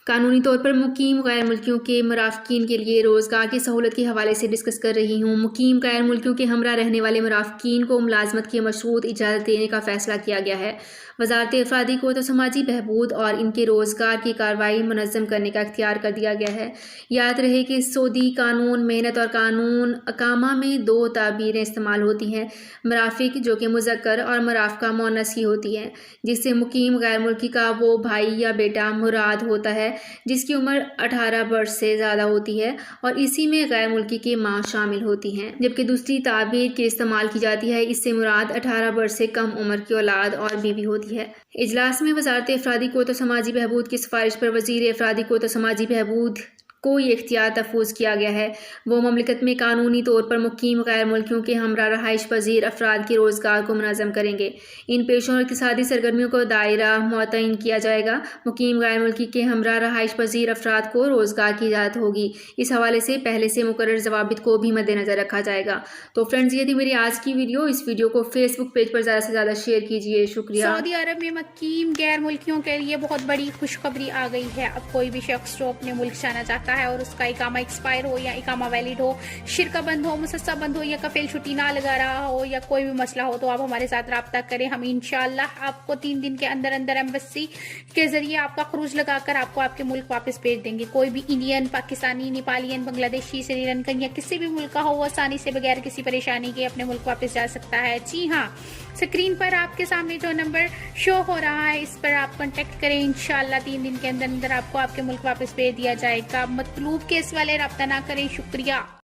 قانونی طور پر مقیم غیر ملکیوں کے مرافقین کے لیے روزگار کی سہولت کے حوالے سے ڈسکس کر رہی ہوں۔ مقیم غیر ملکیوں کے ہمراہ رہنے والے مرافقین کو ملازمت کی مشروط اجازت دینے کا فیصلہ کیا گیا ہے۔ وزارت افرادی قوت و سماجی بہبود اور ان کے روزگار کی کارروائی منظم کرنے کا اختیار کر دیا گیا ہے۔ یاد رہے کہ سعودی قانون محنت اور قانون اقامہ میں دو تعبیریں استعمال ہوتی ہیں، مرافق جو کہ مذکر اور مرافقہ مؤنث ہی ہوتی ہے، جس سے مقیم غیر ملکی کا وہ بھائی یا بیٹا مراد ہوتا ہے جس کی عمر 18 برس سے زیادہ ہوتی ہے، اور اسی میں غیر ملکی کی ماں شامل ہوتی ہیں۔ جبکہ دوسری تعبیر کے استعمال کی جاتی ہے، اس سے مراد 18 برس سے کم عمر کی اولاد اور بیوی ہوتی ہے۔ اجلاس میں وزارت افرادی قوت و سماجی بہبود کی سفارش پر وزیر افرادی قوت و سماجی بہبود کو یہ اختیار تفویض کیا گیا ہے، وہ مملکت میں قانونی طور پر مقیم غیر ملکیوں کے ہمراہ رہائش پذیر افراد کے روزگار کو منظم کریں گے۔ ان پیشوں اور اقتصادی سرگرمیوں کو دائرہ معتعین کیا جائے گا۔ مقیم غیر ملکی کے ہمراہ رہائش پذیر افراد کو روزگار کی اجازت ہوگی۔ اس حوالے سے پہلے سے مقرر ضوابط کو بھی مد نظر رکھا جائے گا۔ تو فرینڈز، یہ تھی میری آج کی ویڈیو۔ اس ویڈیو کو فیس بک پیج پر زیادہ سے زیادہ شیئر کیجیے۔ شکریہ۔ سعودی عرب میں مقیم غیر ملکیوں کے لیے بہت بڑی خوشخبری آ گئی ہے۔ اب کوئی بھی شخص جو اپنے ملک جانا چاہتا ہے اور اس کا اقامہ ایکسپائر ہو یا اقامہ ویلڈ ہو، شرکہ بند ہو، مسسہ بند ہو یا کفیل چھٹی نہ لگا رہا ہو یا کوئی بھی مسئلہ ہو، تو آپ ہمارے ساتھ رابطہ کریں۔ ہم انشاءاللہ آپ کو 3 دن کے اندر اندر ایمبیسی کے ذریعے آپ کا خروج لگا کر آپ کو آپ کے ملک واپس بھیج دیں گے۔ کوئی بھی انڈین، پاکستانی، نیپالین، بنگلہ دیشی، سری لنکن یا کسی بھی ملک کا ہو، وہ آسانی سے بغیر کسی پریشانی کے اپنے ملک واپس جا سکتا ہے۔ جی ہاں، اسکرین پر آپ کے سامنے جو نمبر شو ہو رہا ہے، اس پر آپ کانٹیکٹ کریں۔ انشاءاللہ 3 دن کے اندر اندر آپ کو آپ کے ملک واپس بھیج دیا جائے گا۔ مطلوب کیس والے رابطہ نہ کریں۔ شکریہ۔